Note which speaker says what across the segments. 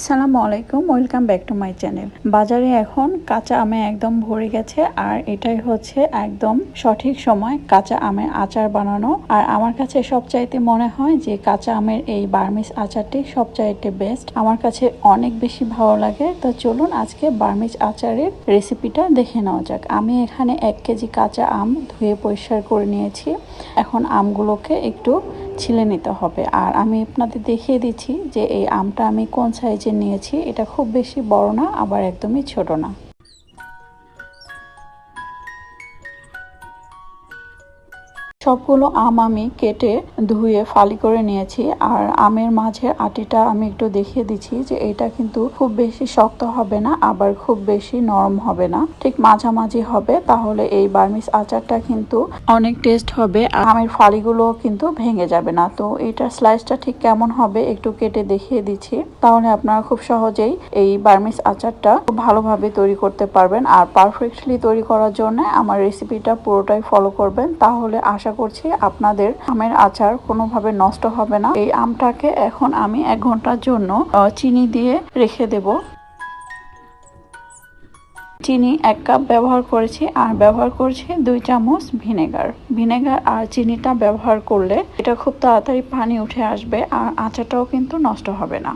Speaker 1: আসসালামু আলাইকুম, welcome back to my channel. বাজারে এখন কাঁচা আমে একদম ভরে গেছে, আর এটাই হচ্ছে একদম সঠিক সময় কাঁচা আমের আচার বানানো। আর আমার কাছে সবচাইতে মনে হয় যে কাঁচা আমের এই বার্মিজ আচারটি সবচাইতে বেস্ট, আমার কাছে অনেক বেশি ভালো লাগে। তো চলুন আজকে বার্মিজ আচারের রেসিপিটা দেখে নেওয়া যাক। আমি এখানে 1 কেজি কাঁচা আম ধুয়ে পরিষ্কার করে নিয়েছি। এখন আমগুলোকে একটু ছিলে নিতে হবে। আর আমি আপনাদের দেখিয়ে দিচ্ছি যে এই আমটা আমি কোন সাইজের নিয়েছি। এটা খুব বেশি বড় না, আবার একদমই ছোট না। সবগুলো আম আমি কেটে ধুয়ে ফালি করে নিয়েছি। আর আমের মাঝের আটিটা আমি একটু দেখিয়ে দিচ্ছি যে এটা কিন্তু খুব বেশি শক্ত হবে না, আবার খুব বেশি নরম হবে না, ঠিক মাঝামাঝি হবে। তাহলে এই বার্মিজ আচারটা কিন্তু অনেক টেস্ট হবে, আমের ফালিগুলো কিন্তু ভেঙে যাবে না। তো এটার স্লাইসটা ঠিক কেমন হবে একটু কেটে দেখিয়ে দিচ্ছি, তাহলে আপনারা খুব সহজেই এই বার্মিজ আচারটা খুব ভালোভাবে তৈরি করতে পারবেন। আর পারফেক্টলি তৈরি করার জন্য আমার রেসিপিটা পুরোটাই ফলো করবেন, তাহলে আশা করছি আপনাদের আমের আচার কোনোভাবে নষ্ট হবে না। এই আমটাকে এখন আমি 1 ঘন্টার জন্য চিনি দিয়ে রেখে দেব। চিনি 1 কাপ ব্যবহার করেছি, আর ব্যবহার করছি 2 চামচ ভিনেগার আর চিনিটা ব্যবহার করলে এটা খুব তাড়াতাড়ি পানি উঠে আসবে, আর আচারটাও কিন্তু নষ্ট হবে না।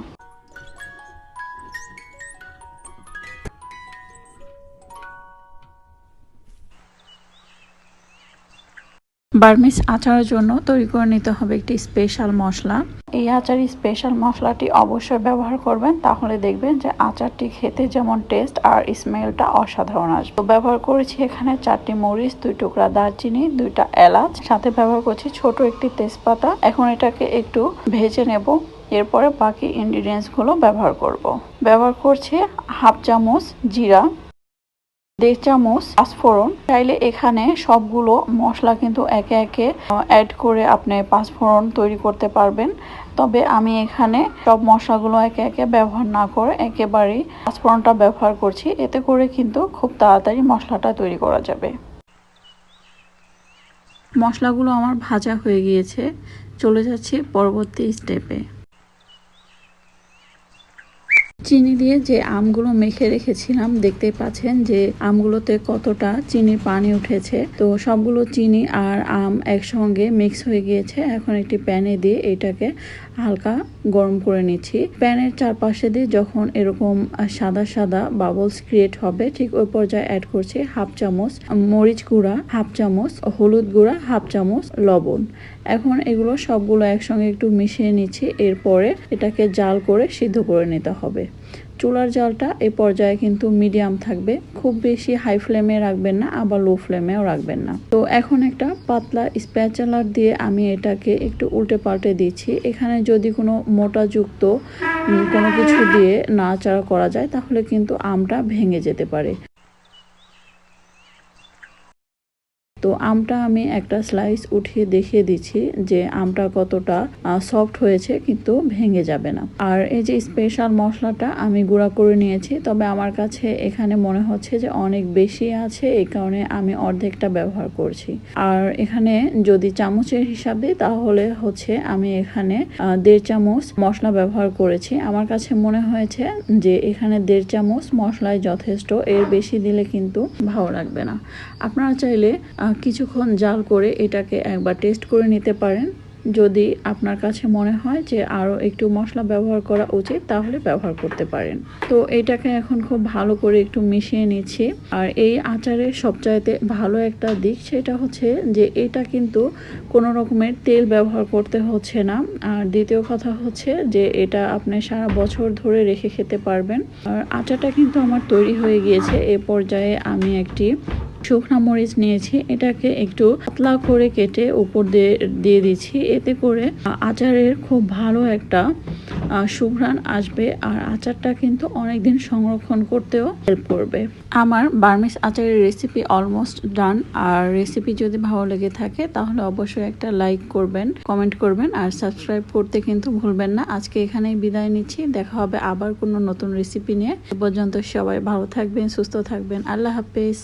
Speaker 1: বার্মিজ আচারের জন্য তৈরি করে নিতে হবে একটি স্পেশাল মশলা। এই আচারের স্পেশাল মশলাটি অবশ্যই ব্যবহার করবেন, তাহলে দেখবেন যে আচারটি খেতে যেমন টেস্ট আর স্মেলটা অসাধারণ আসবে। তো ব্যবহার করেছি এখানে 4টি মরিচ, 2 টুকরা দারচিনি, 2টা এলাচ, সাথে ব্যবহার করছি ছোট একটি তেজপাতা। এখন এটাকে একটু ভেজে নেব, এরপরে বাকি ইনগ্রিডিয়েন্টস গুলো ব্যবহার করছি 1/2 চামচ জিরা, 1.5 চামচ পাঁচফোড়ন। চাইলে এখানে সবগুলো মশলা কিন্তু একে একে অ্যাড করে আপনি পাঁচফোড়ন তৈরি করতে পারবেন, তবে আমি এখানে সব মশলাগুলো একে একে ব্যবহার না করে একেবারেই পাঁচফোড়নটা ব্যবহার করছি। এতে করে কিন্তু খুব তাড়াতাড়ি মশলাটা তৈরি করা যাবে। মশলাগুলো আমার ভাজা হয়ে গিয়েছে, চলে যাচ্ছি পরবর্তী স্টেপে। চিনি দিয়ে যে আমগুলো মেখে রেখেছিলাম, দেখতেই পাচ্ছেন যে আমগুলোতে কতটা চিনির পানি উঠেছে। তো সবগুলো চিনি আর আম একসঙ্গে মিক্স হয়ে গিয়েছে। এখন একটি প্যানে দিয়ে এটাকে হালকা গরম করে নিচ্ছি। প্যানের চারপাশে দিয়ে যখন এরকম সাদা সাদা বাবলস ক্রিয়েট হবে, ঠিক ওই পর্যায়ে অ্যাড করছি 1/2 চামচ মরিচ গুঁড়া, 1/2 চামচ হলুদ গুঁড়া, 1/2 চামচ লবণ। এখন এগুলো সবগুলো একসঙ্গে একটু মিশিয়ে নিচ্ছি। এরপরে এটাকে জাল করে সিদ্ধ করে নিতে হবে। চুলার জালটা এই পর্যায়ে কিন্তু মিডিয়াম থাকবে, খুব বেশি হাই ফ্লেমে রাখবেন না, আবার লো ফ্লেমেও রাখবেন না। তো এখন একটা পাতলা স্প্যাচুলার দিয়ে আমি এটাকে একটু উল্টে পাল্টে দিচ্ছি। এখানে যদি কোনো মোটা যুক্ত কোনো কিছু দিয়ে নাড়াচাড়া করা যায়, তাহলে কিন্তু আমটা ভেঙে যেতে পারে। তো আমটা আমি একটা স্লাইস উঠিয়ে দেখিয়ে দিচ্ছি যে আমটা কতটা সফট হয়েছে, কিন্তু ভেঙে যাবে না। আর এই যে স্পেশাল মশলাটা আমি গুঁড়া করে নিয়েছি, তবে আমার কাছে এখানে মনে হচ্ছে যে অনেক বেশি আছে, এই কারণে আমি অর্ধেকটা ব্যবহার করছি। আর এখানে যদি চামচের হিসাবে, তাহলে হচ্ছে আমি এখানে 1.5 চামচ মশলা ব্যবহার করেছি। আমার কাছে মনে হয়েছে যে এখানে 1.5 চামচ মশলাই যথেষ্ট, এর বেশি দিলে কিন্তু ভালো লাগবে না। আপনারা চাইলে কিছুক্ষণ জাল করে এটাকে একবার টেস্ট করে নিতে পারেন। যদি আপনার কাছে মনে হয় যে আরও একটু মশলা ব্যবহার করা উচিত, তাহলে ব্যবহার করতে পারেন। তো এটাকে এখন খুব ভালো করে একটু মিশিয়ে নিচ্ছি। আর এই আচারের সবচাইতে ভালো একটা দিক সেটা হচ্ছে যে এটা কিন্তু কোনো রকমের তেল ব্যবহার করতে হচ্ছে না। আর দ্বিতীয় কথা হচ্ছে যে এটা আপনি সারা বছর ধরে রেখে খেতে পারবেন। আর আচারটা কিন্তু আমার তৈরি হয়ে গিয়েছে। এ পর্যায়ে আমি একটি শুকনা মরিচ নিয়েছি, এটাকে একটু পাতলা করে কেটে উপর দিয়ে দিচ্ছি। এতে করে আচারের খুব ভালো একটা সুঘ্রাণ আসবে, আর আচারটা কিন্তু অনেকদিন সংরক্ষণ করতেও হেল্প করবে। আমার বার্মিজ আচারের রেসিপি অলমোস্ট ডান। আর রেসিপি যদি ভালো লেগে থাকে, তাহলে অবশ্যই একটা লাইক করবেন, কমেন্ট করবেন, আর সাবস্ক্রাইব করতে কিন্তু ভুলবেন না। আজকে এখানেই বিদায় নিচ্ছি, দেখা হবে আবার কোনো নতুন রেসিপি নিয়ে। এ পর্যন্ত সবাই ভালো থাকবেন, সুস্থ থাকবেন। আল্লাহ হাফেজ।